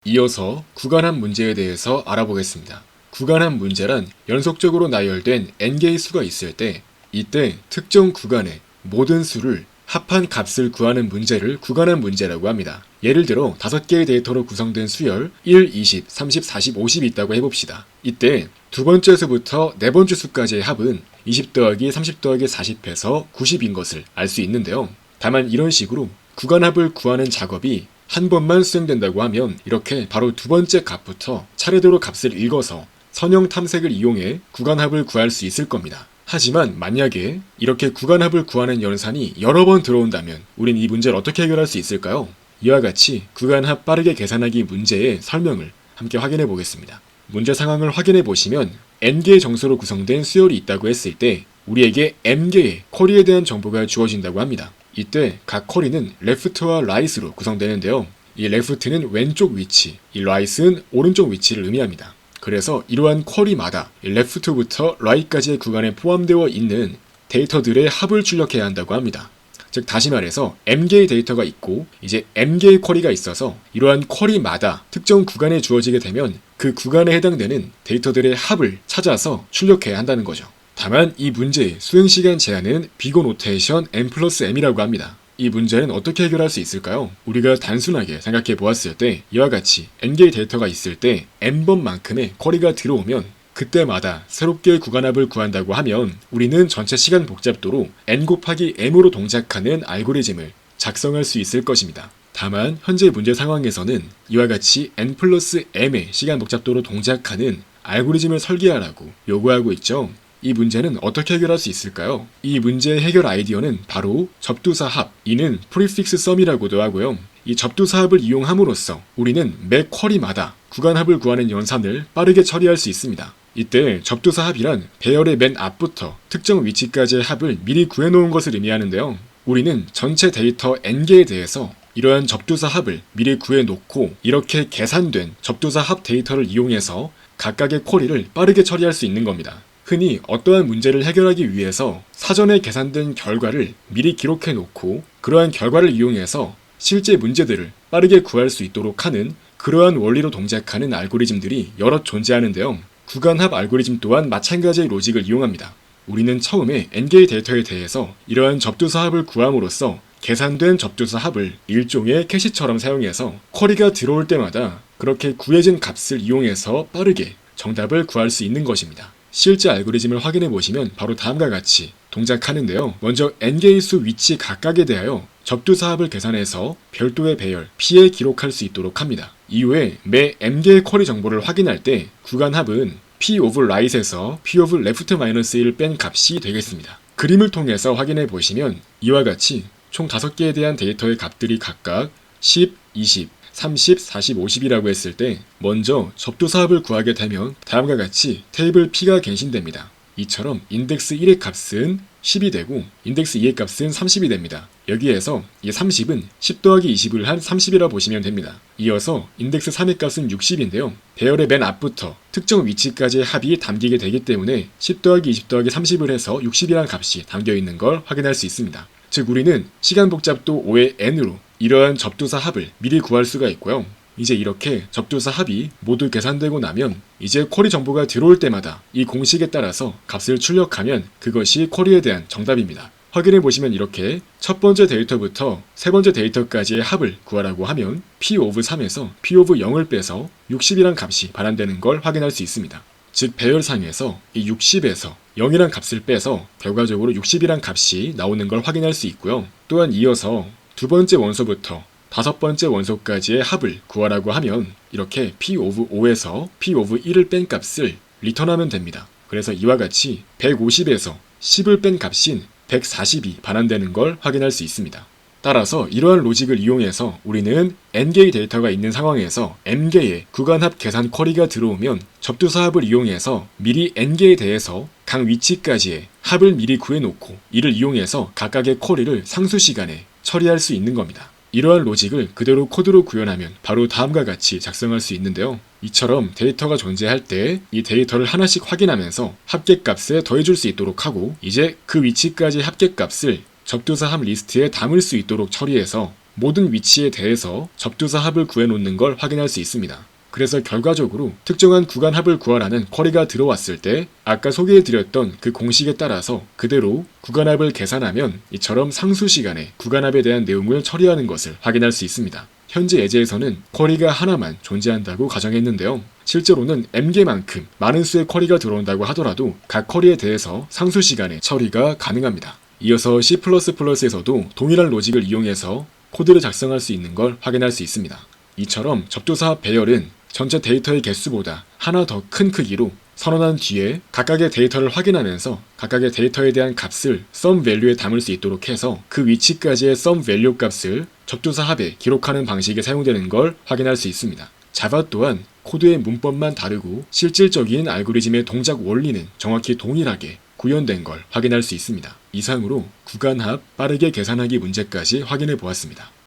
이어서 구간합 문제에 대해서 알아보겠습니다. 구간합 문제란 연속적으로 나열된 n개의 수가 있을 때 이때 특정 구간의 모든 수를 합한 값을 구하는 문제를 구간합 문제라고 합니다. 예를 들어 5개의 데이터로 구성된 수열 1, 20, 30, 40, 50이 있다고 해봅시다. 이때 두 번째 수부터 네 번째 수까지의 합은 20 더하기 30 더하기 40해서 90인 것을 알 수 있는데요. 다만 이런 식으로 구간합을 구하는 작업이 한 번만 수행된다고 하면 이렇게 바로 두 번째 값부터 차례대로 값을 읽어서 선형 탐색을 이용해 구간합을 구할 수 있을 겁니다. 하지만 만약에 이렇게 구간합을 구하는 연산이 여러 번 들어온다면 우린 이 문제를 어떻게 해결할 수 있을까요? 이와 같이 구간합 빠르게 계산하기 문제의 설명을 함께 확인해 보겠습니다. 문제 상황을 확인해 보시면 n개의 정수로 구성된 수열이 있다고 했을 때 우리에게 m개의 쿼리에 대한 정보가 주어진다고 합니다. 이때 각 쿼리는 left와 right로 구성되는데요. 이 left는 왼쪽 위치, 이 right은 오른쪽 위치를 의미합니다. 그래서 이러한 쿼리마다 left부터 right까지의 구간에 포함되어 있는 데이터들의 합을 출력해야 한다고 합니다. 즉 다시 말해서 m개의 데이터가 있고 이제 m개의 쿼리가 있어서 이러한 쿼리마다 특정 구간에 주어지게 되면 그 구간에 해당되는 데이터들의 합을 찾아서 출력해야 한다는 거죠. 다만 이 문제의 수행시간 제한은 비고 노테이션 n+m이라고 합니다. 이 문제는 어떻게 해결할 수 있을까요? 우리가 단순하게 생각해 보았을 때 이와 같이 n개의 데이터가 있을 때 n번만큼의 쿼리가 들어오면 그때마다 새롭게 구간합을 구한다고 하면 우리는 전체 시간 복잡도로 n 곱하기 m으로 동작하는 알고리즘을 작성할 수 있을 것입니다. 다만 현재 문제 상황에서는 이와 같이 n+m의 시간 복잡도로 동작하는 알고리즘을 설계하라고 요구하고 있죠. 이 문제는 어떻게 해결할 수 있을까요? 이 문제의 해결 아이디어는 바로 접두사 합, 이는 프리픽스 썸이라고도 하고요. 이 접두사 합을 이용함으로써 우리는 매 쿼리마다 구간합을 구하는 연산을 빠르게 처리할 수 있습니다. 이때 접두사 합이란 배열의 맨 앞부터 특정 위치까지의 합을 미리 구해놓은 것을 의미하는데요. 우리는 전체 데이터 n개에 대해서 이러한 접두사 합을 미리 구해놓고 이렇게 계산된 접두사 합 데이터를 이용해서 각각의 쿼리를 빠르게 처리할 수 있는 겁니다. 흔히 어떠한 문제를 해결하기 위해서 사전에 계산된 결과를 미리 기록해 놓고 그러한 결과를 이용해서 실제 문제들을 빠르게 구할 수 있도록 하는 그러한 원리로 동작하는 알고리즘들이 여럿 존재하는데요. 구간합 알고리즘 또한 마찬가지의 로직을 이용합니다. 우리는 처음에 n개의 데이터에 대해서 이러한 접두사 합을 구함으로써 계산된 접두사 합을 일종의 캐시처럼 사용해서 쿼리가 들어올 때마다 그렇게 구해진 값을 이용해서 빠르게 정답을 구할 수 있는 것입니다. 실제 알고리즘을 확인해 보시면 바로 다음과 같이 동작하는데요. 먼저 n개의 수 위치 각각에 대하여 접두사 합을 계산해서 별도의 배열 p에 기록할 수 있도록 합니다. 이후에 매 m개의 쿼리 정보를 확인할 때 구간합은 p of right에서 p of left-1을 뺀 값이 되겠습니다. 그림을 통해서 확인해 보시면 이와 같이 총 5개에 대한 데이터의 값들이 각각 10, 20, 30, 40, 50이라고 했을 때 먼저 접두사 합을 구하게 되면 다음과 같이 테이블 P가 갱신됩니다. 이처럼 인덱스 1의 값은 10이 되고 인덱스 2의 값은 30이 됩니다. 여기에서 이 30은 10 더하기 20을 한 30이라 보시면 됩니다. 이어서 인덱스 3의 값은 60인데요. 배열의 맨 앞부터 특정 위치까지의 합이 담기게 되기 때문에 10 더하기 20 더하기 30을 해서 60이란 값이 담겨 있는 걸 확인할 수 있습니다. 즉 우리는 시간 복잡도 5의 n으로 이러한 접두사 합을 미리 구할 수가 있고요. 이제 이렇게 접두사 합이 모두 계산되고 나면 이제 쿼리 정보가 들어올 때마다 이 공식에 따라서 값을 출력하면 그것이 쿼리에 대한 정답입니다. 확인해 보시면 이렇게 첫 번째 데이터부터 세 번째 데이터까지의 합을 구하라고 하면 p of 3에서 p of 0을 빼서 60이란 값이 발현되는 걸 확인할 수 있습니다. 즉 배열상에서 이 60에서 0이란 값을 빼서 결과적으로 60이란 값이 나오는 걸 확인할 수 있고요. 또한 이어서 두 번째 원소부터 다섯 번째 원소까지의 합을 구하라고 하면 이렇게 p of 5에서 p of 1을 뺀 값을 리턴하면 됩니다. 그래서 이와 같이 150에서 10을 뺀 값인 140이 반환되는 걸 확인할 수 있습니다. 따라서 이러한 로직을 이용해서 우리는 n개의 데이터가 있는 상황에서 m개의 구간합 계산 쿼리가 들어오면 접두사 합을 이용해서 미리 n개에 대해서 각 위치까지의 합을 미리 구해놓고 이를 이용해서 각각의 쿼리를 상수시간에 처리할 수 있는 겁니다. 이러한 로직을 그대로 코드로 구현하면 바로 다음과 같이 작성할 수 있는데요. 이처럼 데이터가 존재할 때 이 데이터를 하나씩 확인하면서 합계값에 더해줄 수 있도록 하고 이제 그 위치까지 합계값을 접두사 합 리스트에 담을 수 있도록 처리해서 모든 위치에 대해서 접두사 합을 구해놓는 걸 확인할 수 있습니다. 그래서 결과적으로 특정한 구간 합을 구하라는 쿼리가 들어왔을 때 아까 소개해드렸던 그 공식에 따라서 그대로 구간 합을 계산하면 이처럼 상수 시간에 구간 합에 대한 내용을 처리하는 것을 확인할 수 있습니다. 현재 예제에서는 쿼리가 하나만 존재한다고 가정했는데요. 실제로는 m개만큼 많은 수의 쿼리가 들어온다고 하더라도 각 쿼리에 대해서 상수 시간에 처리가 가능합니다. 이어서 C++에서도 동일한 로직을 이용해서 코드를 작성할 수 있는 걸 확인할 수 있습니다. 이처럼 접두사 합 배열은 전체 데이터의 개수보다 하나 더 큰 크기로 선언한 뒤에 각각의 데이터를 확인하면서 각각의 데이터에 대한 값을 sum value에 담을 수 있도록 해서 그 위치까지의 sum value 값을 접두사 합에 기록하는 방식이 사용되는 걸 확인할 수 있습니다. 자바 또한 코드의 문법만 다르고 실질적인 알고리즘의 동작 원리는 정확히 동일하게 구현된 걸 확인할 수 있습니다. 이상으로 구간 합 빠르게 계산하기 문제까지 확인해 보았습니다.